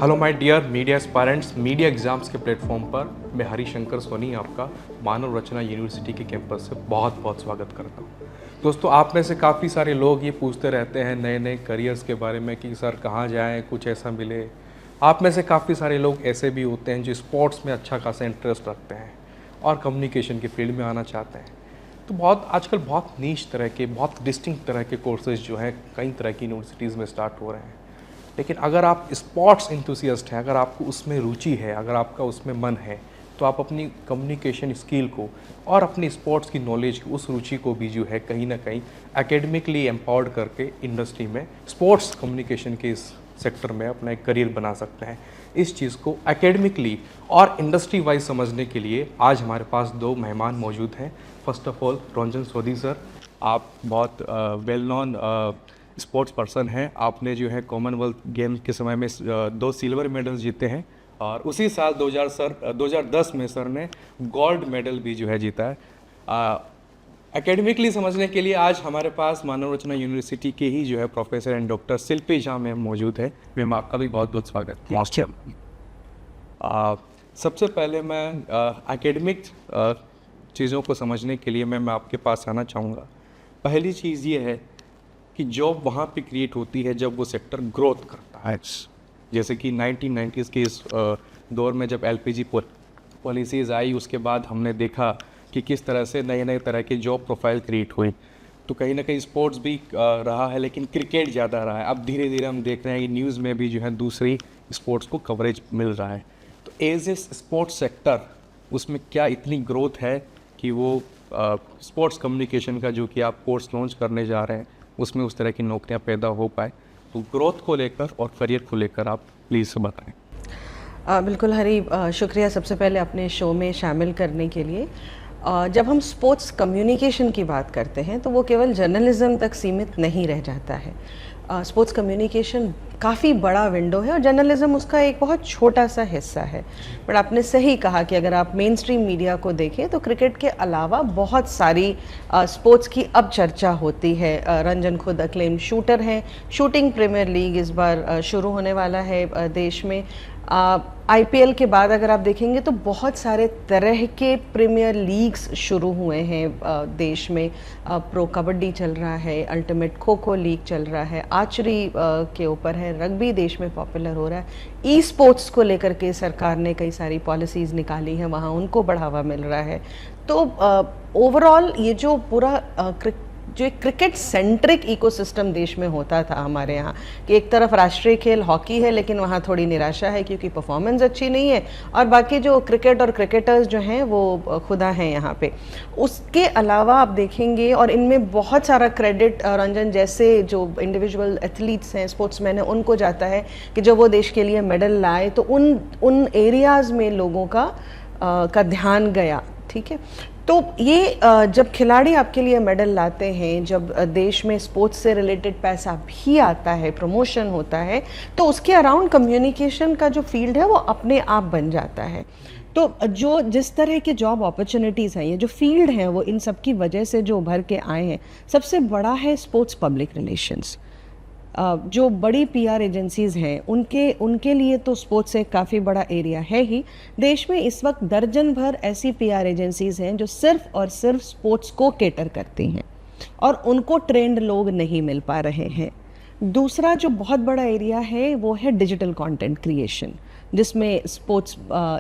Hello my dear media aspirants, media exams के platform पर मैं हरिशंकर सोनी आपका मानव रचना यूनिवर्सिटी के कैंपस से बहुत बहुत स्वागत करता हूँ। दोस्तों, आप में से काफ़ी सारे लोग ये पूछते रहते हैं नए नए करियर्स के बारे में कि सर कहाँ जाएं, कुछ ऐसा मिले। आप में से काफ़ी सारे लोग ऐसे भी होते हैं जो स्पोर्ट्स में अच्छा खासा इंटरेस्ट रखते हैं और कम्युनिकेशन के फील्ड में आना चाहते हैं। तो बहुत आजकल बहुत नीश तरह के, बहुत डिस्टिंक्ट तरह के कोर्सेज जो हैं कई तरह की यूनिवर्सिटीज़ में स्टार्ट हो रहे हैं। लेकिन अगर आप स्पोर्ट्स इंथुसियस्ट हैं, अगर आपको उसमें रुचि है, अगर आपका उसमें मन है, तो आप अपनी कम्युनिकेशन स्किल को और अपनी स्पोर्ट्स की नॉलेज की उस रुचि को भी जो है कहीं ना कहीं एकेडमिकली एम्पावर्ड करके इंडस्ट्री में स्पोर्ट्स कम्युनिकेशन के इस सेक्टर में अपना एक करियर बना सकते हैं। इस चीज़ को एकेडमिकली और इंडस्ट्री वाइज समझने के लिए आज हमारे पास दो मेहमान मौजूद हैं। फर्स्ट ऑफ ऑल रंजन सोधी सर, आप बहुत वेल नॉन स्पोर्ट्स पर्सन हैं। आपने जो है कॉमनवेल्थ गेम के समय में 2 सिल्वर मेडल्स जीते हैं और उसी साल 2010 में सर ने गोल्ड मेडल भी जो है जीता है। एकेडमिकली समझने के लिए आज हमारे पास मानव रचना यूनिवर्सिटी के ही जो है professor and doctor Shilpi Jha ma'am मौजूद है। मैम, आपका भी बहुत बहुत स्वागत। सबसे पहले मैं एकेडमिक चीज़ों को समझने के लिए मैं आपके पास आना चाहूँगा। पहली चीज़ ये है कि जॉब वहाँ पे क्रिएट होती है जब वो सेक्टर ग्रोथ करता है। जैसे कि 1990s के इस दौर में जब एलपीजी पॉलिसीज़ आई, उसके बाद हमने देखा कि किस तरह से नए नए तरह के जॉब प्रोफाइल क्रिएट हुए। तो कहीं ना कहीं स्पोर्ट्स भी रहा है, लेकिन क्रिकेट ज़्यादा रहा है। अब धीरे धीरे हम देख रहे हैं कि न्यूज़ में भी जो है दूसरी स्पोर्ट्स को कवरेज मिल रहा है। तो एज ए स्पोर्ट्स सेक्टर उसमें क्या इतनी ग्रोथ है कि वो स्पोर्ट्स कम्युनिकेशन का जो कि आप कोर्स लॉन्च करने जा रहे हैं उसमें उस तरह की नौकरियां पैदा हो पाए। तो ग्रोथ को लेकर और करियर को लेकर आप प्लीज़ बताएं। बिल्कुल हरी, शुक्रिया सबसे पहले अपने शो में शामिल करने के लिए। जब हम स्पोर्ट्स कम्युनिकेशन की बात करते हैं तो वो केवल जर्नलिज्म तक सीमित नहीं रह जाता है। स्पोर्ट्स कम्युनिकेशन काफ़ी बड़ा विंडो है और जर्नलिज्म उसका एक बहुत छोटा सा हिस्सा है। बट आपने सही कहा कि अगर आप मेन स्ट्रीम मीडिया को देखें तो क्रिकेट के अलावा बहुत सारी स्पोर्ट्स की अब चर्चा होती है। रंजन खुद अक्लेम शूटर हैं। शूटिंग प्रीमियर लीग इस बार शुरू होने वाला है देश में। आईपीएल के बाद अगर आप देखेंगे तो बहुत सारे तरह के प्रीमियर लीग्स शुरू हुए हैं देश में। प्रो कबड्डी चल रहा है, अल्टीमेट खो खो लीग चल रहा है, आर्चरी के ऊपर है, रग्बी देश में पॉपुलर हो रहा है। ई स्पोर्ट्स को लेकर के सरकार ने कई सारी पॉलिसीज़ निकाली हैं, वहाँ उनको बढ़ावा मिल रहा है। तो ओवरऑल ये जो पूरा जो एक क्रिकेट सेंट्रिक इकोसिस्टम देश में होता था हमारे यहाँ, कि एक तरफ राष्ट्रीय खेल हॉकी है लेकिन वहाँ थोड़ी निराशा है क्योंकि परफॉर्मेंस अच्छी नहीं है, और बाकी जो क्रिकेट और क्रिकेटर्स जो हैं वो खुदा हैं यहाँ पे। उसके अलावा आप देखेंगे, और इनमें बहुत सारा क्रेडिट रंजन जैसे जो इंडिविजुअल एथलीट्स हैं, स्पोर्ट्समैन हैं, उनको जाता है कि जब वो देश के लिए मेडल लाए तो उन एरियाज़ में लोगों का ध्यान गया। ठीक है, तो ये जब खिलाड़ी आपके लिए मेडल लाते हैं, जब देश में स्पोर्ट्स से रिलेटेड पैसा भी आता है, प्रमोशन होता है, तो उसके अराउंड कम्युनिकेशन का जो फील्ड है वो अपने आप बन जाता है। तो जो जिस तरह के जॉब अपॉर्चुनिटीज़ हैं, ये जो फील्ड हैं, वो इन सब की वजह से जो उभर के आए हैं। सबसे बड़ा है स्पोर्ट्स पब्लिक रिलेशंस। जो बड़ी पीआर एजेंसीज़ हैं उनके लिए तो स्पोर्ट्स एक काफ़ी बड़ा एरिया है ही। देश में इस वक्त दर्जन भर ऐसी पीआर एजेंसीज़ हैं जो सिर्फ और सिर्फ स्पोर्ट्स को केटर करती हैं और उनको ट्रेंड लोग नहीं मिल पा रहे हैं। दूसरा जो बहुत बड़ा एरिया है वो है डिजिटल कंटेंट क्रिएशन, जिसमें स्पोर्ट्स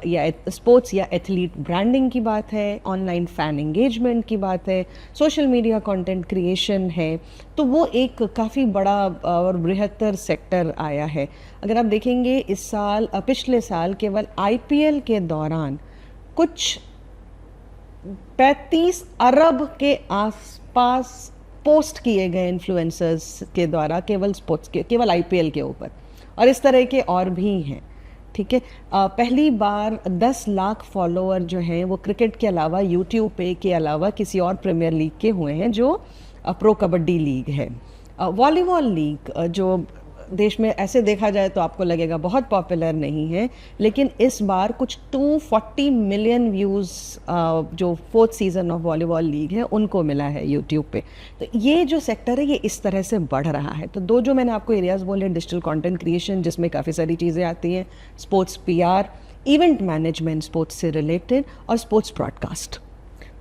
या एथलीट ब्रांडिंग की बात है, ऑनलाइन फ़ैन एंगेजमेंट की बात है, सोशल मीडिया कंटेंट क्रिएशन है। तो वो एक काफ़ी बड़ा और बृहत्तर सेक्टर आया है। अगर आप देखेंगे इस साल, पिछले साल केवल आईपीएल के दौरान कुछ 35 अरब के आसपास पोस्ट किए गए इन्फ्लुएंसर्स के द्वारा केवल स्पोर्ट्स के, केवल आईपीएल के ऊपर, और इस तरह के और भी हैं। ठीक है, पहली बार 10 लाख फॉलोअर जो हैं वो क्रिकेट के अलावा यूट्यूब पे के अलावा किसी और प्रीमियर लीग के हुए हैं, जो प्रो कबड्डी लीग है। वॉलीबॉल लीग जो देश में ऐसे देखा जाए तो आपको लगेगा बहुत पॉपुलर नहीं है, लेकिन इस बार कुछ 240 मिलियन व्यूज़ जो 4th season off volleyball league है उनको मिला है यूट्यूब पे। तो ये जो सेक्टर है ये इस तरह से बढ़ रहा है। तो दो जो मैंने आपको एरियाज़ बोले, डिजिटल कंटेंट क्रिएशन जिसमें काफ़ी सारी चीज़ें आती हैं, sports PR, event management sports से रिलेटेड, और स्पोर्ट्स ब्रॉडकास्ट।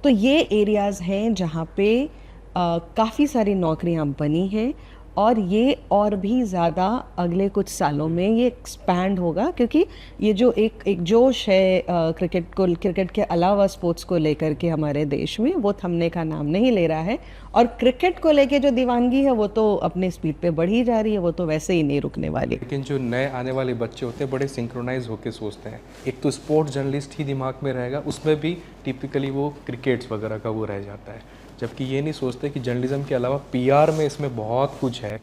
तो ये एरियाज़ हैं जहाँ पे काफ़ी सारी नौकरियाँ बनी हैं, और ये और भी ज़्यादा अगले कुछ सालों में ये एक्सपैंड होगा, क्योंकि ये जो एक जोश है क्रिकेट के अलावा स्पोर्ट्स को लेकर के हमारे देश में, वो थमने का नाम नहीं ले रहा है। और क्रिकेट को लेके जो दीवानगी है वो तो अपने स्पीड पे बढ़ी जा रही है, वो तो वैसे ही नहीं रुकने वाली। लेकिन जो नए आने वाले बच्चे होते हैं बड़े सिंक्रोनाइज होकर सोचते हैं। एक तो स्पोर्ट्स जर्नलिस्ट ही दिमाग में रहेगा, उसमें भी टिपिकली वो क्रिकेट्स वगैरह का वो रह जाता है, जबकि ये नहीं सोचते कि जर्नलिज्म के अलावा पीआर में इसमें बहुत कुछ है,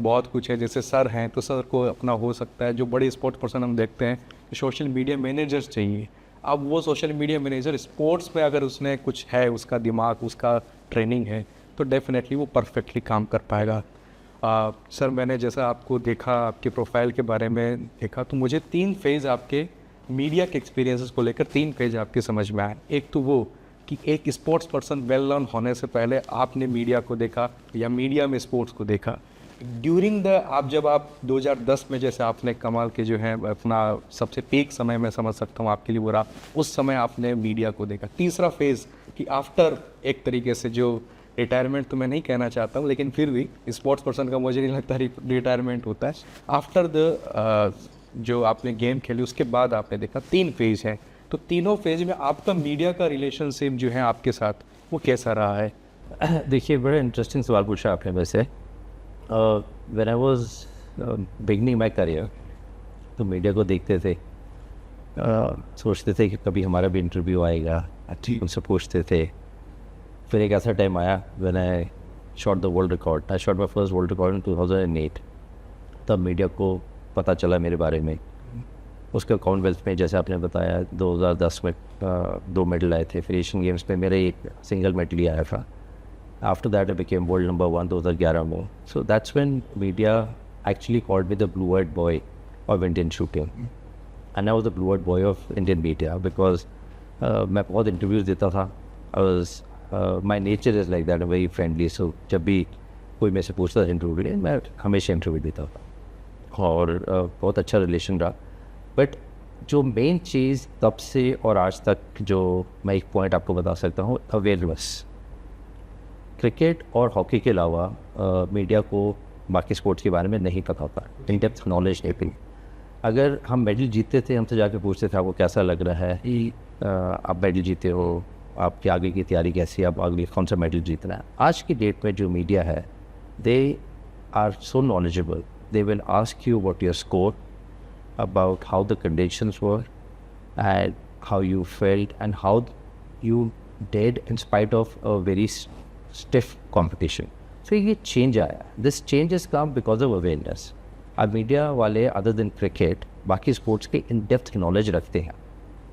बहुत कुछ है। जैसे सर हैं तो सर को अपना हो सकता है, जो बड़े स्पोर्ट्स पर्सन हम देखते हैं, सोशल मीडिया मैनेजर्स चाहिए। अब वो सोशल मीडिया मैनेजर स्पोर्ट्स में अगर उसने कुछ है, उसका दिमाग, उसका ट्रेनिंग है, तो डेफिनेटली वो परफेक्टली काम कर पाएगा। सर मैंने जैसा आपको देखा, आपके प्रोफाइल के बारे में देखा, तो मुझे 3 फेज़ आपके मीडिया के एक्सपीरियंसेस को लेकर 3 फेज़ आपके समझ में आए। एक तो वो कि एक स्पोर्ट्स पर्सन वेल नोन होने से पहले आपने मीडिया को देखा या मीडिया में स्पोर्ट्स को देखा। ड्यूरिंग द जब आप 2010 में जैसे आपने कमाल के जो है अपना सबसे पीक समय में समझ सकता हूँ आपके लिए वो रहा, उस समय आपने मीडिया को देखा। तीसरा फेज़ कि आफ्टर एक तरीके से जो रिटायरमेंट तो मैं नहीं कहना चाहता हूँ, लेकिन फिर भी स्पोर्ट्स पर्सन का मुझे नहीं लगता रिटायरमेंट होता है। आफ्टर द जो आपने गेम खेली उसके बाद आपने देखा 3 फेज़ हैं, तो तीनों फेज में आपका मीडिया का रिलेशनशिप जो है आपके साथ वो कैसा रहा है? देखिए, बड़ा इंटरेस्टिंग सवाल पूछा आपने वैसे। When I was beginning my career, तो मीडिया को देखते थे, सोचते थे कि कभी हमारा भी इंटरव्यू आएगा, उनसे पूछते थे। फिर एक ऐसा टाइम आया when I shot the world record. I shot my first world record in 2008। तब मीडिया को पता चला मेरे बारे में। उसके कॉमनवेल्थ में जैसे आपने बताया 2010 में 2 मेडल आए थे। फिर एशियन गेम्स में मेरे एक सिंगल मेडल ही आया था। After that I became world number 1 2011 में। So that's when media actually called me the blue eyed boy of Indian shooting, and I was the blue eyed boy of Indian media because मैं बहुत interviews देता था। My nature is like that, very friendly. So जब भी कोई मेरे से पूछता था इंटरव्यू के लिए, मैं हमेशा इंटरव्यू देता था, और बहुत अच्छा रिलेशन रहा। बट जो मेन चीज़ तब से और आज तक जो मैं एक पॉइंट आपको बता सकता हूँ, अवेयरनेस। क्रिकेट और हॉकी के अलावा मीडिया को बाकी स्पोर्ट्स के बारे में नहीं पता होता, इन डेप्थ नॉलेज नहीं थी। अगर हम मेडल जीतते थे, हमसे जाके पूछते थे आपको कैसा लग रहा है, आप मेडल जीते हो, आपकी आगे की तैयारी कैसी है, आप आगे कौन सा मेडल जीतना है। आज की डेट में जो मीडिया है, they are so knowledgeable, they will ask you what your score, about how the conditions were and how you felt and how you did in spite of a very stiff competition. So ये change आया. This change has come because of awareness. अब media वाले other than cricket बाकी sports के in depth knowledge रखते हैं,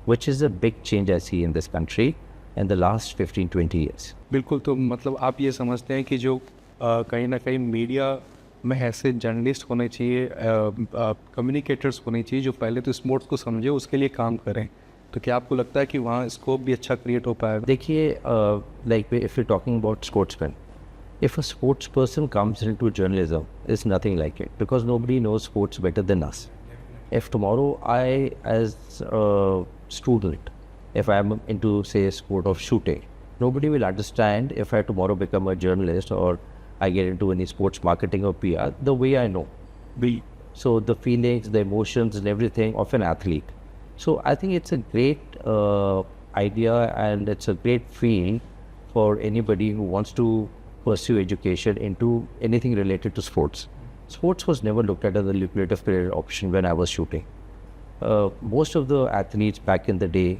which is a big change I see in this country in the last 15-20 years. बिल्कुल, तो मतलब आप ये समझते हैं कि जो कहीं ना कहीं मीडिया में ऐसे जर्नलिस्ट होने चाहिए, कम्युनिकेटर्स होने चाहिए जो पहले तो स्पोर्ट्स को समझे, उसके लिए काम करें। तो क्या आपको लगता है कि वहाँ स्कोप भी अच्छा क्रिएट हो पाएगा? देखिए, like if you talking about sportsman, if a sports person comes into journalism, is nothing like it, because nobody knows sports better than us. If tomorrow I, as a student, if I'm into, say, sport of shooting, nobody will understand if I tomorrow become a journalist or I get into any sports marketing or PR the way I know. So the feelings, the emotions and everything of an athlete. So I think it's a great idea, and it's a great feeling for anybody who wants to pursue education into anything related to sports. Sports was never looked at as a lucrative career option when I was shooting. Most of the athletes back in the day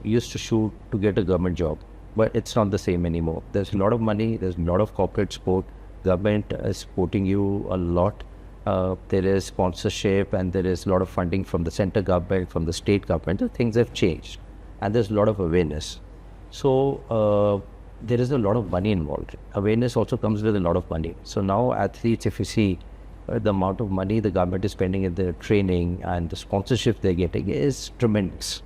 used to shoot to get a government job, but it's not the same anymore. There's a lot of money, there's a lot of corporate support, government is supporting you a lot. There is sponsorship, and there is a lot of funding from the center government, from the state government. So things have changed, and there's a lot of awareness. So there is a lot of money involved. Awareness also comes with a lot of money. So now athletes, if you see, the amount of money the government is spending in their training and the sponsorship they're getting is tremendous.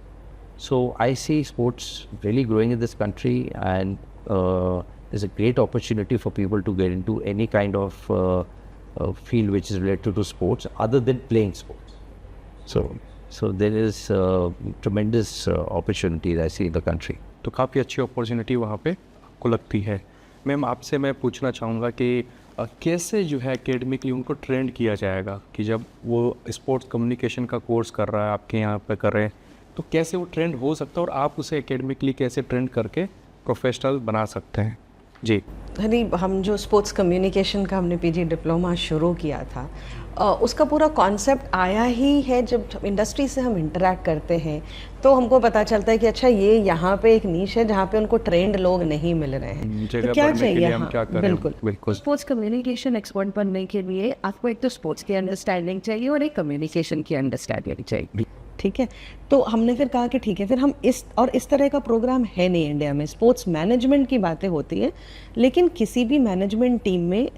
So I see sports really growing in this country, and there's a great opportunity for people to get into any kind of field which is related to sports other than playing sports. So there is tremendous opportunities I see in the country. तो काफ़ी अच्छी opportunity वहाँ पे आपको लगती है। Ma'am, आपसे मैं पूछना चाहूँगा कि कैसे जो है एकेडमिकली उनको ट्रेंड किया जाएगा कि जब वो स्पोर्ट्स कम्युनिकेशन का कोर्स कर रहा है, आपके यहाँ पे कर रहे हैं, तो कैसे वो ट्रेंड हो सकता है और आप उसे एकेडमिकली कैसे ट्रेंड करके प्रोफेशनल बना सकते हैं? जी। हनी, हम जो स्पोर्ट्स कम्युनिकेशन का हमने पीजी डिप्लोमा शुरू किया था, उसका पूरा कॉन्सेप्ट आया ही है जब इंडस्ट्री से हम इंटरेक्ट करते हैं तो हमको पता चलता है कि अच्छा ये यहाँ पे एक नीश है जहाँ पे उनको ट्रेंड लोग नहीं मिल रहे हैं, तो क्या चाहिए? हम क्या करें? बिल्कुल। स्पोर्ट्स कम्युनिकेशन एक्सपर्ट बनने के लिए आपको एक तो स्पोर्ट्स की अंडरस्टैंडिंग चाहिए और एक कम्युनिकेशन की अंडरस्टैंडिंग चाहिए। ठीक है, तो हमने फिर कहा कि ठीक है, फिर हम इस तरह का प्रोग्राम है नहीं इंडिया में। स्पोर्ट्स मैनेजमेंट की बातें होती है, लेकिन किसी भी मैनेजमेंट टीम में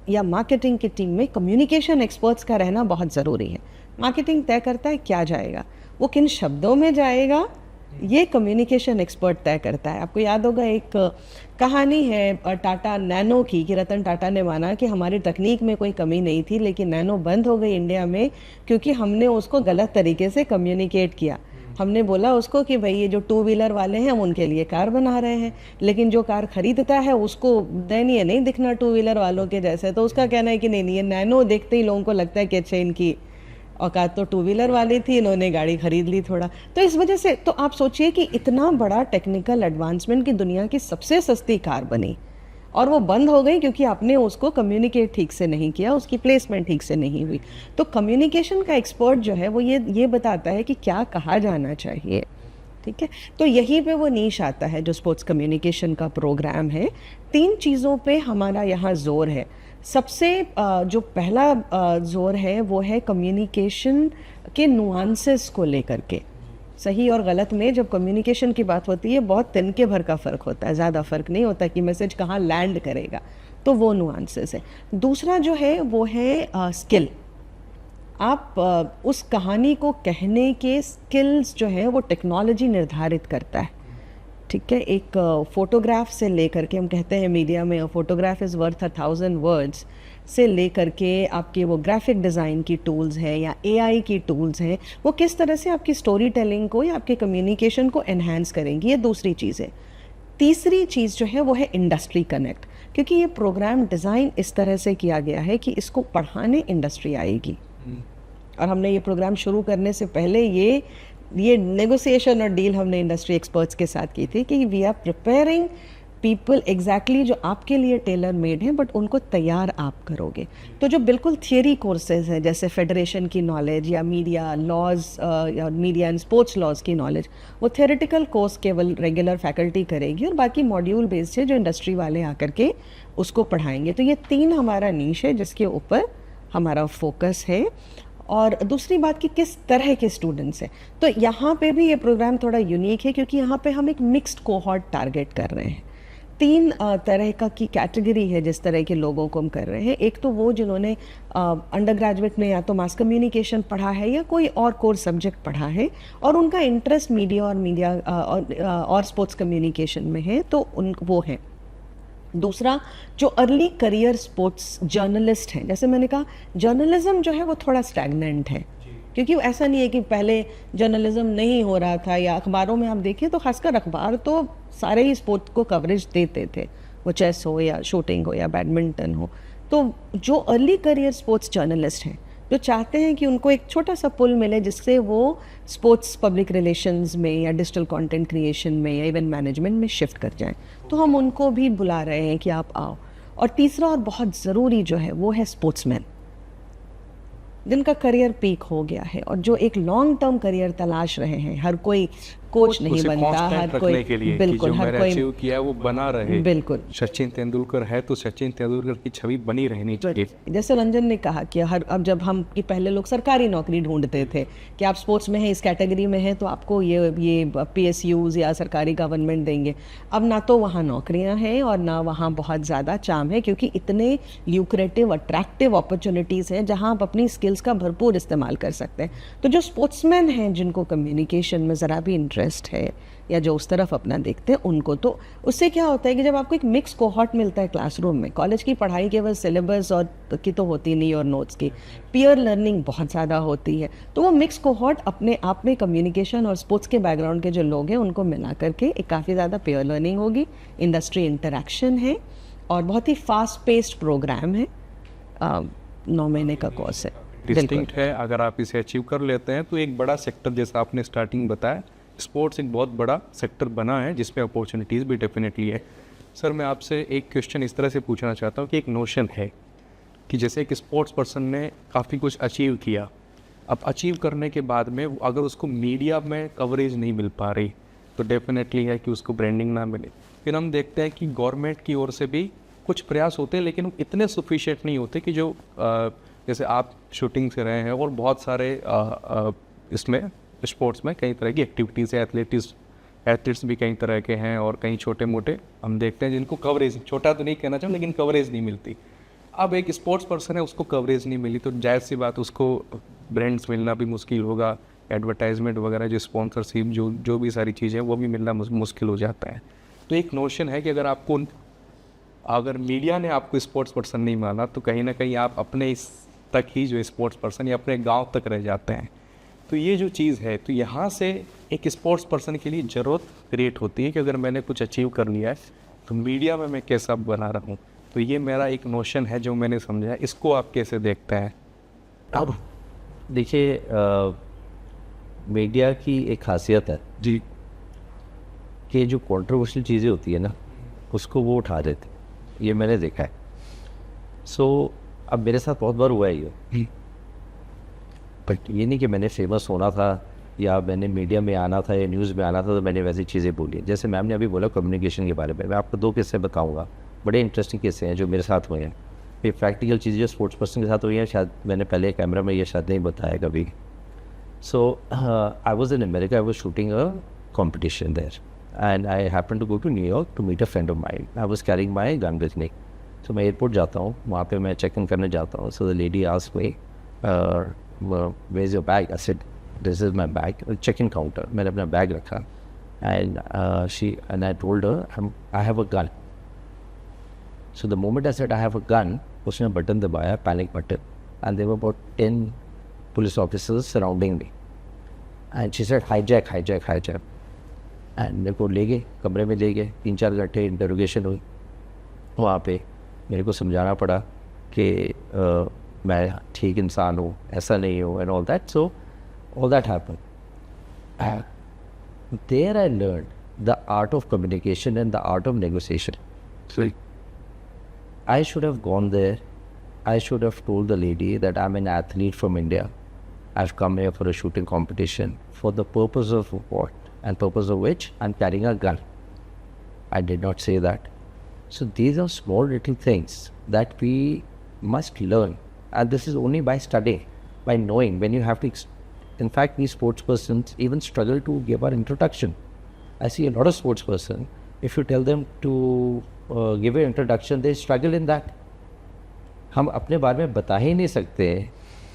या मार्केटिंग की टीम में कम्युनिकेशन एक्सपर्ट्स का रहना बहुत ज़रूरी है। मार्केटिंग तय करता है क्या जाएगा, वो किन शब्दों में जाएगा, ये कम्युनिकेशन एक्सपर्ट तय करता है। आपको याद होगा एक कहानी है टाटा नैनो की, कि रतन टाटा ने माना कि हमारी तकनीक में कोई कमी नहीं थी, लेकिन नैनो बंद हो गई इंडिया में क्योंकि हमने उसको गलत तरीके से कम्युनिकेट किया। हमने बोला उसको कि भाई ये जो टू व्हीलर वाले हैं हम उनके लिए कार बना रहे हैं, लेकिन जो कार खरीदता है उसको दयनीय नहीं दिखना टू व्हीलर वालों के जैसे, तो उसका कहना है कि नहीं ये नैनो देखते ही लोगों को लगता है कि अच्छा इनकी औकात तो टू व्हीलर वाली थी, इन्होंने गाड़ी खरीद ली थोड़ा। तो इस वजह से तो आप सोचिए कि इतना बड़ा टेक्निकल एडवांसमेंट की दुनिया की सबसे सस्ती कार बनी और वो बंद हो गई क्योंकि आपने उसको कम्युनिकेट ठीक से नहीं किया, उसकी प्लेसमेंट ठीक से नहीं हुई। तो कम्युनिकेशन का एक्सपर्ट जो है वो ये बताता है कि क्या कहा जाना चाहिए। ठीक है, तो यहीं पे वो नीश आता है जो स्पोर्ट्स कम्युनिकेशन का प्रोग्राम है। 3 चीज़ों पे हमारा यहाँ जोर है। सबसे जो पहला जोर है वो है कम्युनिकेशन के नुआंसेस को लेकर के। सही और गलत में जब कम्युनिकेशन की बात होती है बहुत तिनके भर का फ़र्क होता है, ज़्यादा फ़र्क नहीं होता कि मैसेज कहाँ लैंड करेगा, तो वो नुआंसेस है। दूसरा जो है वो है स्किल। आप उस कहानी को कहने के स्किल्स जो है वो टेक्नोलॉजी निर्धारित करता है। ठीक है, एक फ़ोटोग्राफ से लेकर के, हम कहते हैं मीडिया में फोटोग्राफ इज़ वर्थ 1000 वर्ड्स, से लेकर के आपके वो ग्राफिक डिज़ाइन की टूल्स हैं या AI की टूल्स हैं, वो किस तरह से आपकी स्टोरी टेलिंग को या आपके कम्युनिकेशन को एनहांस करेंगी, ये दूसरी चीज़ है। तीसरी चीज़ जो है वो है इंडस्ट्री कनेक्ट, क्योंकि ये प्रोग्राम डिज़ाइन इस तरह से किया गया है कि इसको पढ़ाने इंडस्ट्री आएगी। और हमने ये प्रोग्राम शुरू करने से पहले ये नेगोशिएशन और डील हमने इंडस्ट्री एक्सपर्ट्स के साथ की थी कि we are preparing people exactly जो आपके लिए टेलर मेड हैं, बट उनको तैयार आप करोगे। तो जो बिल्कुल थियरी कोर्सेज हैं जैसे फेडरेशन की नॉलेज या मीडिया लॉज या मीडिया एंड स्पोर्ट्स लॉज की नॉलेज, वो थियोरेटिकल कोर्स केवल रेगुलर फैकल्टी करेगी और बाकी मॉड्यूल बेस्ड है जो इंडस्ट्री वाले आकर के उसको पढ़ाएंगे। तो ये 3 हमारा नीश है जिसके ऊपर हमारा फोकस है। और दूसरी बात कि किस तरह के स्टूडेंट्स हैं, तो यहाँ पे भी ये प्रोग्राम थोड़ा यूनिक है क्योंकि यहाँ पे हम एक मिक्स्ड कोहॉर्ट टारगेट कर रहे हैं। 3 तरह की कैटेगरी है जिस तरह के लोगों को हम कर रहे हैं। एक तो वो जिन्होंने अंडर ग्रेजुएट में या तो मास कम्युनिकेशन पढ़ा है या कोई और कोर्स सब्जेक्ट पढ़ा है और उनका इंटरेस्ट मीडिया और स्पोर्ट्स कम्युनिकेशन में है, तो वो हैं। दूसरा जो अर्ली करियर स्पोर्ट्स जर्नलिस्ट हैं, जैसे मैंने कहा जर्नलिज्म जो है वो थोड़ा स्टैग्नेंट है क्योंकि ऐसा नहीं है कि पहले जर्नलिज्म नहीं हो रहा था, या अखबारों में आप देखें तो खासकर अखबार तो सारे ही स्पोर्ट को कवरेज देते थे, वो चेस हो या शूटिंग हो या बैडमिंटन हो। तो जो अर्ली करियर स्पोर्ट्स जर्नलिस्ट हैं जो चाहते हैं कि उनको एक छोटा सा पुल मिले जिससे वो स्पोर्ट्स पब्लिक रिलेशंस में या डिजिटल कंटेंट क्रिएशन में या इवेंट मैनेजमेंट में शिफ्ट कर जाएं, तो हम उनको भी बुला रहे हैं कि आप आओ। और तीसरा और बहुत ज़रूरी जो है वो है स्पोर्ट्समैन, जिनका करियर पीक हो गया है और जो एक लॉन्ग टर्म करियर तलाश रहे हैं। हर कोई कोच नहीं उसे बनता, constant हर रखने कोई के लिए कि बिल्कुल जो हर मैंने कोई अचीव किया है वो बना रहे। बिल्कुल सचिन तेंदुलकर है तो सचिन तेंदुलकर की छवि बनी रहनी चाहिए। जैसे रंजन ने कहा कि हर अब जब हम कि पहले लोग सरकारी नौकरी ढूंढते थे कि आप स्पोर्ट्स में हैं, इस कैटेगरी में हैं तो आपको ये PSUs या सरकारी गवर्नमेंट देंगे। अब ना तो वहाँ नौकरियाँ हैं और ना वहाँ बहुत ज़्यादा चाम है, क्योंकि इतने ल्यूक्रेटिव अट्रैक्टिव अपॉर्चुनिटीज़ हैं जहाँ आप अपनी स्किल्स का भरपूर इस्तेमाल कर सकते हैं। तो जो स्पोर्ट्समैन हैं जिनको कम्युनिकेशन में ज़रा भी इंटरेस्ट है या जो उस तरफ अपना देखते हैं, उनको तो उससे क्या होता है कि जब आपको एक मिक्स कोहॉर्ट मिलता है क्लासरूम में, कॉलेज की पढ़ाई केवल सिलेबस और की तो होती नहीं और नोट्स की, पीयर लर्निंग बहुत ज़्यादा होती है। तो वो मिक्स कोहॉर्ट अपने आप में कम्युनिकेशन और स्पोर्ट्स के बैकग्राउंड के जो लोग हैं उनको मिला करके एक काफ़ी ज़्यादा पीयर लर्निंग होगी, इंडस्ट्री इंटरेक्शन है और बहुत ही फास्ट पेस्ड प्रोग्राम है। 9 महीने का कोर्स है। डिस्टिंक्ट है। अगर आप इसे अचीव कर लेते हैं तो एक बड़ा सेक्टर, जैसा आपने स्टार्टिंग बताया, स्पोर्ट्स एक बहुत बड़ा सेक्टर बना है जिसमें अपॉर्चुनिटीज़ भी डेफिनेटली है। सर मैं आपसे एक क्वेश्चन इस तरह से पूछना चाहता हूँ कि एक नोशन है कि जैसे एक स्पोर्ट्स पर्सन ने काफ़ी कुछ अचीव किया, अब अचीव करने के बाद में अगर उसको मीडिया में कवरेज नहीं मिल पा रही तो डेफिनेटली है कि उसको ब्रांडिंग ना मिले। फिर हम देखते हैं कि गवर्नमेंट की ओर से भी कुछ प्रयास होते हैं लेकिन वो इतने सफिशिएंट नहीं होते कि जो जैसे आप शूटिंग से रहे हैं और बहुत सारे इसमें स्पोर्ट्स में कई तरह की एक्टिविटीज़ है, एथलीट्स भी कई तरह के हैं और कई छोटे मोटे हम देखते हैं जिनको कवरेज, छोटा तो नहीं कहना चाहूँ लेकिन कवरेज नहीं मिलती। अब एक स्पोर्ट्स पर्सन है, उसको कवरेज नहीं मिली तो जाहिर सी बात उसको ब्रांड्स मिलना भी मुश्किल होगा, एडवर्टाइजमेंट वगैरह जो स्पॉन्सरशिप जो भी सारी चीज़ें वो भी मिलना मुश्किल हो जाता है। तो एक नोशन है कि अगर मीडिया ने आपको स्पोर्ट्स पर्सन नहीं माना तो कहीं ना कहीं आप अपने इस तक ही जो स्पोर्ट्स पर्सन या अपने गांव तक रह जाते हैं। तो ये जो चीज़ है, तो यहाँ से एक स्पोर्ट्स पर्सन के लिए ज़रूरत क्रिएट होती है कि अगर मैंने कुछ अचीव कर लिया है तो मीडिया में मैं कैसा बना रहा हूँ। तो ये मेरा एक नोशन है जो मैंने समझा है। इसको आप कैसे देखते हैं? अब देखिए मीडिया की एक खासियत है जी कि जो कंट्रोवर्शियल चीज़ें होती है ना उसको वो उठा देते, ये मैंने देखा है। अब मेरे साथ बहुत बार हुआ है ये, बट ये नहीं कि मैंने फेमस होना था या मैंने मीडिया में आना था या न्यूज़ में आना था तो मैंने वैसी चीज़ें बोली। जैसे मैम ने अभी बोला कम्युनिकेशन के बारे में, मैं आपको 2 किस्से बताऊंगा, बड़े इंटरेस्टिंग किस्से हैं जो मेरे साथ हुए हैं। ये प्रैक्टिकल चीज़ें जो स्पोर्ट्स पर्सन के साथ हुई हैं, शायद मैंने पहले कैमरा में ये शायद नहीं बताया कभी। I was in America, I was shooting a competition there and I happened to go to New York to meet a friend of mine. I was carrying my gun with me. So मैं airport जाता हूँ, वहाँ पे मैं check in करने जाता हूँ. So the lady asked me, where's your bag? I said, this is my bag. Check-in counter. मैंने अपना बैग रखा. And I told her, I have a gun. So the moment I said I have a gun, उसने button दबाया, panic button. And there were about 10 police officers surrounding me. And she said, hijack. And मेरे को ले गए, कमरे में ले गए, 3-4 घंटे इंटरोगेशन हुई। वहाँ पे मेरे को समझाना पड़ा कि मैं ठीक इंसान हूँ, ऐसा नहीं हूँ and all that. So all that happen. There I learn the art of communication and the art of negotiation. I should have gone there, I should have told the lady that I am an athlete from India, I have come here for a shooting competition for the purpose of what and purpose of which I'm carrying a gun. I did not say that. So these are small little things that we must learn, and this is only by studying, by knowing. When you have to, in fact, we sports persons even struggle to give our introduction. I see a lot of sports person, if you tell them to give an introduction, they struggle in that. हम अपने बारे में बता ही नहीं सकते,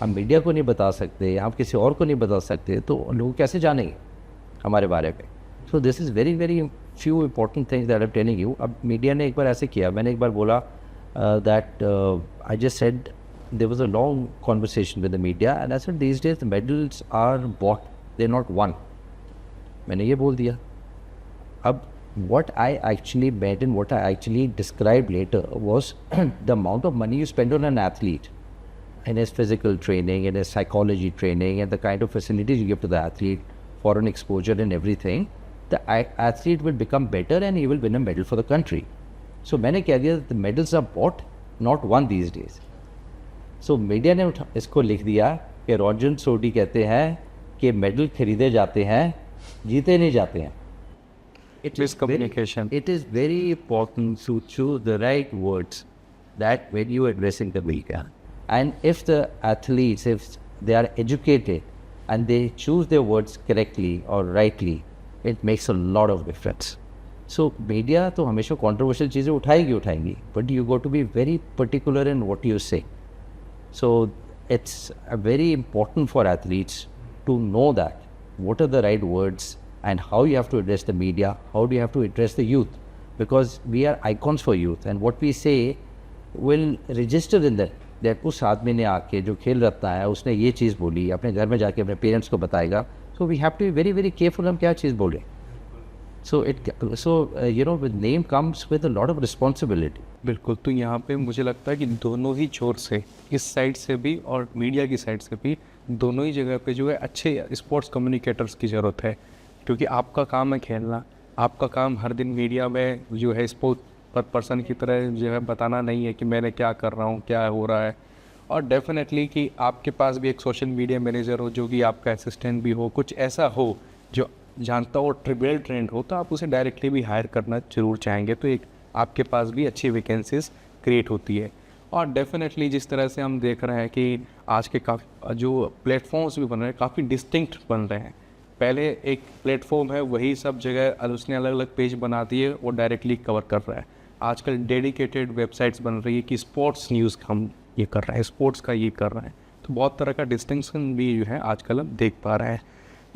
हम media को नहीं बता सकते, हम किसी और को नहीं बता सकते, तो लोग कैसे जानेंगे हमारे बारे में। So this is very very few important things that I am telling you. अब मीडिया ने एक बार ऐसे किया, मैंने एक बार बोला that I just said there was a long conversation with the media and I said these days the medals are bought, they not won. मैंने ये बोल दिया। अब what I actually meant and what I actually described later was the amount of money you spend on an athlete in his physical training, in his psychology training, and the kind of facilities you give to the athlete, foreign exposure and everything. The athlete will become better and he will win a medal for the country. So मैंने कह दिया the medals are bought, not won these days. So media ने इसको लिख दिया कि रंजन सोढी कहते हैं कि मेडल खरीदे जाते हैं, जीते नहीं जाते हैं. Miscommunication. It is very important to choose the right words that when you are addressing the media. And if the athletes, if they are educated and they choose their words correctly or rightly, it makes a lot of difference. So media तो हमेशा controversial चीज़ें उठाएगी, but you got to be very particular in what you say. So it's very important for athletes to know that what are the right words and how you have to address the media, how do you have to address the youth, because we are icons for youth and what we say will register in them. that उस आदमी ने आके जो खेल रत्ना है उसने ये चीज़ बोली, अपने घर में जाके अपने पेरेंट्स को बताएगा. So we have to be very very careful हम क्या चीज़ बोलें. So you know with name comes with a lot of responsibility. बिल्कुल. तो यहाँ पे मुझे लगता है कि दोनों ही छोर से, इस साइड से भी और मीडिया की साइड से भी, दोनों ही जगह पे जो है अच्छे स्पोर्ट्स कम्युनिकेटर्स की ज़रूरत है. क्योंकि आपका काम है खेलना, आपका काम हर दिन मीडिया में जो है स्पोर्ट पर पर्सन की तरह जो है बताना नहीं है कि मैंने क्या कर रहा हूँ, क्या हो रहा है. और डेफिनेटली कि आपके पास भी एक सोशल मीडिया मैनेजर हो जो कि आपका असिस्टेंट भी हो, कुछ ऐसा हो जो जानता हो, ट्रिबल ट्रेंड हो, तो आप उसे डायरेक्टली भी हायर करना जरूर चाहेंगे. तो एक आपके पास भी अच्छी वैकेंसीज क्रिएट होती है. और डेफिनेटली जिस तरह से हम देख रहे हैं कि आज के काफ़ी जो प्लेटफॉर्म्स भी बन रहे हैं काफ़ी डिस्टिंक्ट बन रहे हैं. पहले एक प्लेटफॉर्म है वही सब जगह उसने अलग अलग पेज बना दिए, वो डायरेक्टली कवर कर रहा है. आजकल डेडिकेटेड वेबसाइट्स बन रही है कि स्पोर्ट्स न्यूज़ हम ये कर रहा है, स्पोर्ट्स का ये कर रहा है. तो बहुत तरह का डिस्टिंक्शन भी जो है आजकल हम देख पा रहे हैं.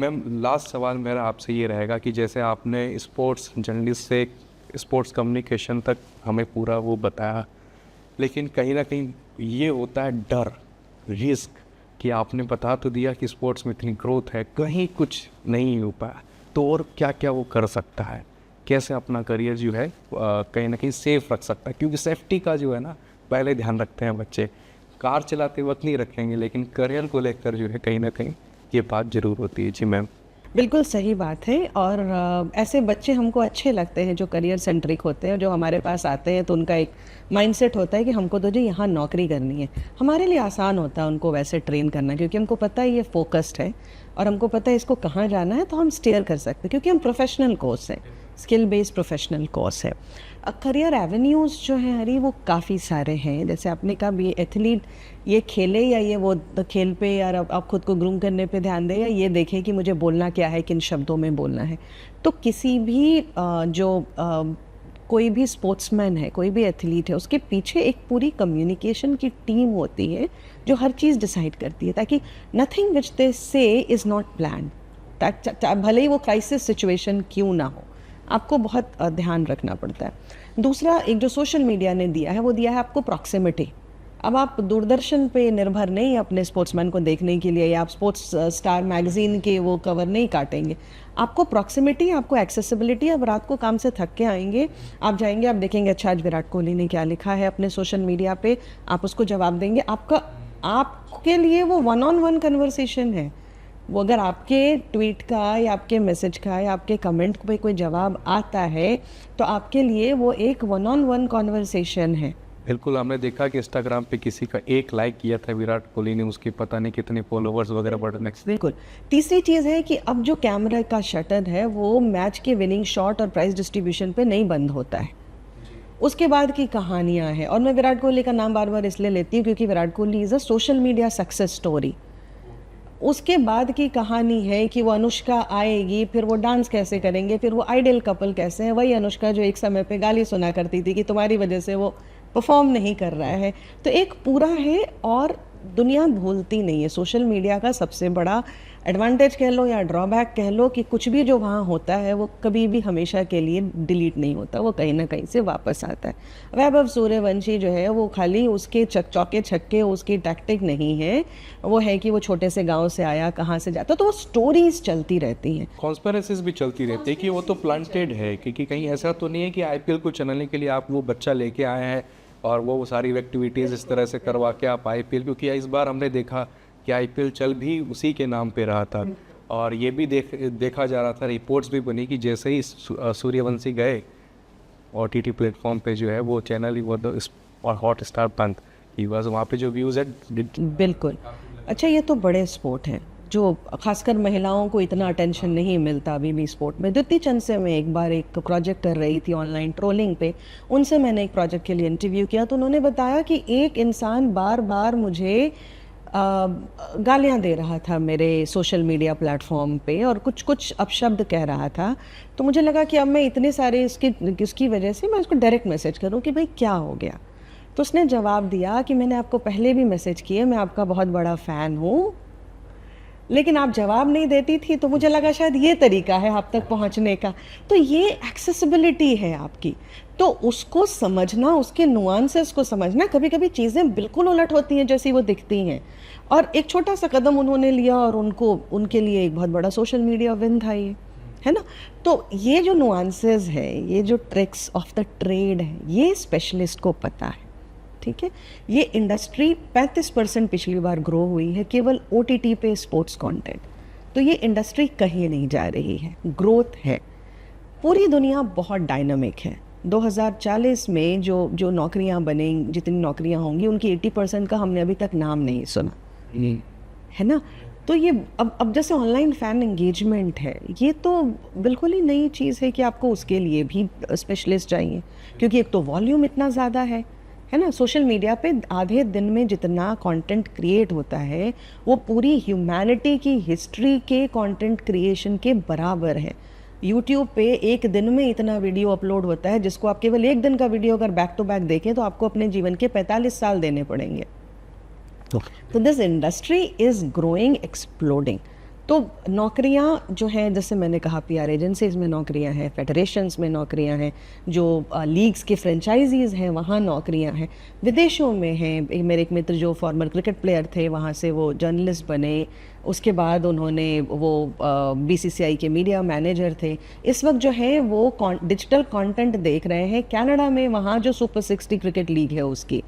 मैम, लास्ट सवाल मेरा आपसे ये रहेगा कि जैसे आपने स्पोर्ट्स जर्नलिस्ट से स्पोर्ट्स कम्युनिकेशन तक हमें पूरा वो बताया, लेकिन कहीं ना कहीं ये होता है डर, रिस्क, कि आपने बता तो दिया कि स्पोर्ट्स में इतनी ग्रोथ है, कहीं कुछ नहीं हो पाया, तो और क्या क्या वो कर सकता है, कैसे अपना करियर जो है कहीं ना कहीं सेफ रख सकता है. क्योंकि सेफ्टी का जो है ना पहले ध्यान रखते हैं बच्चे, कार चलाते वक्त नहीं रखेंगे, लेकिन करियर को लेकर जो है कहीं ना कहीं ये बात ज़रूर होती है. जी मैम. बिल्कुल सही बात है. और ऐसे बच्चे हमको अच्छे लगते हैं जो करियर सेंट्रिक होते हैं, जो हमारे पास आते हैं तो उनका एक माइंडसेट होता है कि हमको तो जो यहाँ नौकरी करनी है. हमारे लिए आसान होता है उनको वैसे ट्रेन करना, क्योंकि हमको पता है ये फोकस्ड है और हमको पता है इसको कहाँ जाना है, तो हम स्टीयर कर सकते हैं क्योंकि हम प्रोफेशनल कोर्स है, स्किल बेस्ड प्रोफेशनल कोर्स है. करियर एवेन्यूज़ जो हैं हरी वो काफ़ी सारे हैं. जैसे आपने कहा ये एथलीट ये खेले या ये वो खेल पे या आप खुद को ग्रूम करने पे ध्यान दें, या ये देखें कि मुझे बोलना क्या है, किन शब्दों में बोलना है. तो किसी भी कोई भी स्पोर्ट्समैन है, कोई भी एथलीट है, उसके पीछे एक पूरी कम्युनिकेशन की टीम होती है जो हर चीज़ डिसाइड करती है, ताकि नथिंग विच दे से इज़ नॉट प्लान्ड. भले ही वो क्राइसिस सिचुएशन क्यों ना हो, आपको बहुत ध्यान रखना पड़ता है. दूसरा, एक जो सोशल मीडिया ने दिया है वो दिया है आपको प्रॉक्सिमिटी. अब आप दूरदर्शन पे निर्भर नहीं अपने स्पोर्ट्समैन को देखने के लिए, या आप स्पोर्ट्स स्टार मैगजीन के वो कवर नहीं काटेंगे. आपको प्रॉक्सिमिटी, आपको एक्सेसिबिलिटी. अब रात को काम से थक के आएंगे, आप जाएंगे, आप देखेंगे अच्छा आज विराट कोहली ने क्या लिखा है अपने सोशल मीडिया पे, आप उसको जवाब देंगे. आपके लिए वो 1-on-1 कन्वर्सेशन है. वो अगर आपके ट्वीट का या आपके मैसेज का या आपके कमेंट पे कोई जवाब आता है तो आपके लिए वो एक 1-on-1 कॉन्वर्सेशन है. बिल्कुल. हमने देखा कि इंस्टाग्राम पे किसी का एक लाइक किया था विराट कोहली ने, उसके पता नहीं कितने फॉलोवर्स वगैरह बढ़ गए. बिल्कुल. तीसरी चीज़ है कि अब जो कैमरा का शटर है वो मैच के विनिंग शॉट और प्राइस डिस्ट्रीब्यूशन पे नहीं बंद होता है, उसके बाद की कहानियाँ हैं. और मैं विराट कोहली का नाम बार बार इसलिए लेती हूँ क्योंकि Virat Kohli is a social media success story. उसके बाद की कहानी है कि वो अनुष्का आएगी, फिर वो डांस कैसे करेंगे, फिर वो आइडियल कपल कैसे हैं. वही अनुष्का जो एक समय पे गाली सुना करती थी कि तुम्हारी वजह से वो परफॉर्म नहीं कर रहा है. तो एक पूरा है और दुनिया भूलती नहीं है. सोशल मीडिया का सबसे बड़ा एडवांटेज कह लो या ड्रॉबैक कह लो कि कुछ भी जो वहाँ होता है वो कभी भी हमेशा के लिए डिलीट नहीं होता, वो कहीं ना कहीं से वापस आता है. वैभव सूर्यवंशी जो है वो खाली उसके चौके छक्के उसकी टैक्टिक नहीं है, वो है कि वो छोटे से गांव से आया, कहाँ से जाता. तो वो स्टोरीज चलती रहती हैं, कॉन्स्पिरेसीज भी चलती रहती है कि वो तो प्लांटेड है, क्योंकि कहीं ऐसा तो नहीं है कि IPL को चलाने के लिए आप वो बच्चा लेके आए हैं और वो सारी एक्टिविटीज़ इस तरह से करवा के आप IPL. क्योंकि इस बार हमने देखा कि IPL चल भी उसी के नाम पे रहा था, और ये भी देखा जा रहा था, रिपोर्ट्स भी बनी कि जैसे ही सूर्यवंशी गए OTT प्लेटफॉर्म पे जो है वो चैनल ही वो और hot star Pant he was वहाँ पे जो व्यूज़ है. बिल्कुल. अच्छा, ये तो बड़े स्पोर्ट हैं, जो खासकर महिलाओं को इतना अटेंशन नहीं मिलता अभी भी स्पोर्ट में। द्युति चंद से मैं एक बार एक प्रोजेक्ट कर रही थी ऑनलाइन ट्रोलिंग पे, उनसे मैंने एक प्रोजेक्ट के लिए इंटरव्यू किया, तो उन्होंने बताया कि एक इंसान बार बार मुझे गालियाँ दे रहा था मेरे सोशल मीडिया प्लेटफॉर्म पे और कुछ कुछ अपशब्द कह रहा था। तो मुझे लगा कि अब मैं इतने सारे इसकी वजह से मैं उसको डायरेक्ट मैसेज करूं कि भाई क्या हो गया। तो उसने जवाब दिया कि मैंने आपको पहले भी मैसेज किए, मैं आपका बहुत बड़ा फ़ैन हूँ, लेकिन आप जवाब नहीं देती थी, तो मुझे लगा शायद ये तरीका है आप तक पहुंचने का। तो ये एक्सेसिबिलिटी है आपकी, तो उसको समझना, उसके नुआंसेस को समझना। कभी कभी चीज़ें बिल्कुल उलट होती हैं जैसी वो दिखती हैं, और एक छोटा सा कदम उन्होंने लिया और उनके लिए एक बहुत बड़ा सोशल मीडिया विन था ये, है ना। तो ये जो नुआंसेस है, ये जो ट्रिक्स ऑफ द ट्रेड है, ये स्पेशलिस्ट को पता है, ठीक है। ये इंडस्ट्री 35% पिछली बार ग्रो हुई है केवल OTT पे स्पोर्ट्स कंटेंट। तो ये इंडस्ट्री कहीं नहीं जा रही है, ग्रोथ है। पूरी दुनिया बहुत डायनामिक है। 2040 में जो नौकरियां बनेंगी, जितनी नौकरियां होंगी, उनकी 80% का हमने अभी तक नाम नहीं सुना, है ना। तो ये अब जैसे ऑनलाइन फ़ैन एंगेजमेंट है, ये तो बिल्कुल ही नई चीज़ है कि आपको उसके लिए भी स्पेशलिस्ट चाहिए, क्योंकि एक तो वॉल्यूम इतना ज़्यादा है ना। सोशल मीडिया पे आधे दिन में जितना कंटेंट क्रिएट होता है वो पूरी ह्यूमैनिटी की हिस्ट्री के कंटेंट क्रिएशन के बराबर है। यूट्यूब पे एक दिन में इतना वीडियो अपलोड होता है, जिसको आप केवल एक दिन का वीडियो अगर बैक टू बैक देखें तो आपको अपने जीवन के 45 साल देने पड़ेंगे। तो this industry is growing, exploding. तो नौकरियां जो हैं, जैसे मैंने कहा, PR एजेंसीज़ में नौकरियां हैं, फेडरेशंस में नौकरियां हैं, जो लीग्स के फ्रेंचाइजीज़ हैं वहाँ नौकरियां हैं, विदेशों में हैं। मेरे एक मित्र जो फॉर्मर क्रिकेट प्लेयर थे, वहाँ से वो जर्नलिस्ट बने, उसके बाद उन्होंने वो BCCI के मीडिया मैनेजर थे। इस वक्त जो है वो डिजिटल कंटेंट देख रहे हैं कनाडा में, वहाँ जो सुपर 60 क्रिकेट लीग है उसकी,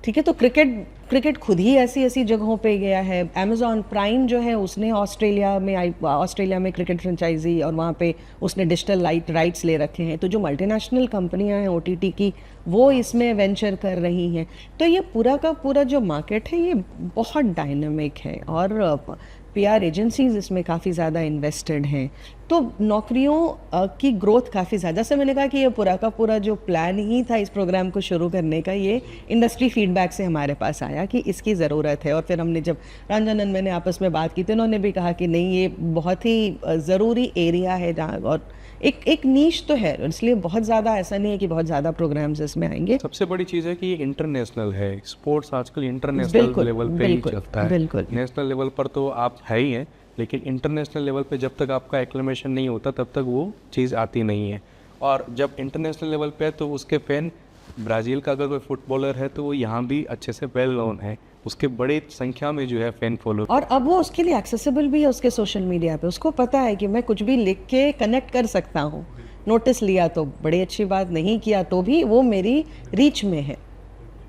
ठीक है। तो क्रिकेट खुद ही ऐसी जगहों पे गया है। Amazon प्राइम जो है उसने ऑस्ट्रेलिया में क्रिकेट फ्रेंचाइजी, और वहाँ पे उसने डिजिटल राइट्स ले रखे हैं। तो जो मल्टीनेशनल कंपनियां हैं OTT की, वो इसमें वेंचर कर रही हैं। तो ये पूरा का पूरा जो मार्केट है ये बहुत डायनामिक है, और PR एजेंसीज इसमें काफ़ी ज़्यादा इन्वेस्टेड हैं। तो नौकरियों की ग्रोथ काफ़ी ज़्यादा। जैसे मैंने कहा कि ये पूरा का पूरा जो प्लान ही था इस प्रोग्राम को शुरू करने का, ये इंडस्ट्री फीडबैक से हमारे पास आया कि इसकी ज़रूरत है। और फिर हमने जब रंजन मैंने आपस में बात की तो उन्होंने भी कहा कि नहीं, ये बहुत ही ज़रूरी एरिया है जहाँ, और एक नीश तो है, इसलिए बहुत ज़्यादा ऐसा नहीं है कि बहुत ज़्यादा प्रोग्राम्स इसमें आएंगे। सबसे बड़ी चीज़ है कि ये इंटरनेशनल है। स्पोर्ट्स आजकल इंटरनेशनल लेवल पे ही चलता है। बिल्कुल। नेशनल लेवल पर तो आप है ही हैं, लेकिन इंटरनेशनल लेवल पे जब तक आपका एक्लेमेशन नहीं होता तब तक वो चीज़ आती नहीं है। और जब इंटरनेशनल लेवल पे है तो उसके फ़ैन, ब्राज़ील का अगर कोई फुटबॉलर है तो वो यहाँ भी अच्छे से वेल नोन है, उसके बड़े संख्या में जो है फ़ैन फॉलो। और अब वो उसके लिए एक्सेसिबल भी है उसके सोशल मीडिया पे। उसको पता है कि मैं कुछ भी लिख के कनेक्ट कर सकता हूँ। नोटिस लिया तो बड़ी अच्छी बात, नहीं किया तो भी वो मेरी रीच में है।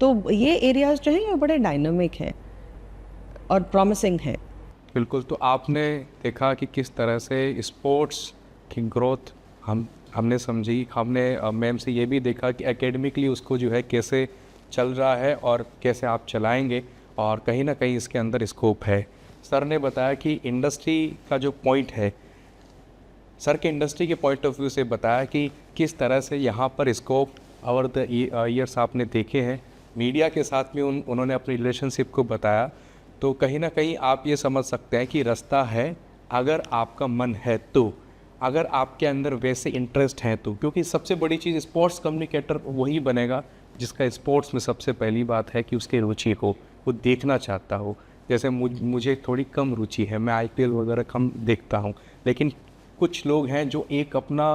तो ये एरियाज जो हैं ये बड़े डायनामिक हैं और प्रॉमिसिंग है। बिल्कुल। तो आपने देखा कि किस तरह से स्पोर्ट्स की ग्रोथ हमने समझी। हमने मैम से ये भी देखा कि एकेडमिकली उसको जो है कैसे चल रहा है और कैसे आप चलाएंगे, और कहीं ना कहीं इसके अंदर स्कोप है। सर ने बताया कि इंडस्ट्री का जो पॉइंट है, सर के इंडस्ट्री के पॉइंट ऑफ व्यू से बताया कि किस तरह से यहाँ पर स्कोप ओवर द ईयर्स आपने देखे हैं। मीडिया के साथ में उन्होंने अपनी रिलेशनशिप को बताया। तो कहीं ना कहीं आप ये समझ सकते हैं कि रास्ता है, अगर आपका मन है तो, अगर आपके अंदर वैसे इंटरेस्ट हैं तो। क्योंकि सबसे बड़ी चीज़, स्पोर्ट्स कम्युनिकेटर वही बनेगा जिसका स्पोर्ट्स में सबसे पहली बात है कि उसकी रुचि हो, वो देखना चाहता हो। जैसे मुझे थोड़ी कम रुचि है, मैं IPL वगैरह कम देखता हूँ, लेकिन कुछ लोग हैं जो एक अपना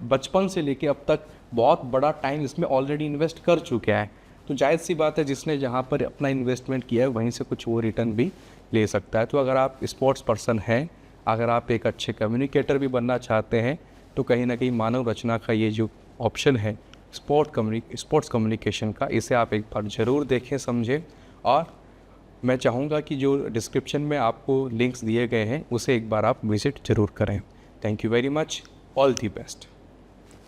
बचपन से लेके अब तक बहुत बड़ा टाइम इसमें ऑलरेडी इन्वेस्ट कर चुका है। तो जायज़ सी बात है, जिसने जहाँ पर अपना इन्वेस्टमेंट किया है वहीं से कुछ वो रिटर्न भी ले सकता है। तो अगर आप स्पोर्ट्स पर्सन हैं, अगर आप एक अच्छे कम्युनिकेटर भी बनना चाहते हैं, तो कहीं ना कहीं मानव रचना का ये जो ऑप्शन है स्पोर्ट्स कम्युनिकेशन का, इसे आप एक बार ज़रूर देखें, समझें। और मैं चाहूँगा कि जो डिस्क्रिप्शन में आपको लिंक्स दिए गए हैं उसे एक बार आप विज़िट ज़रूर करें। Thank you very much, all the best.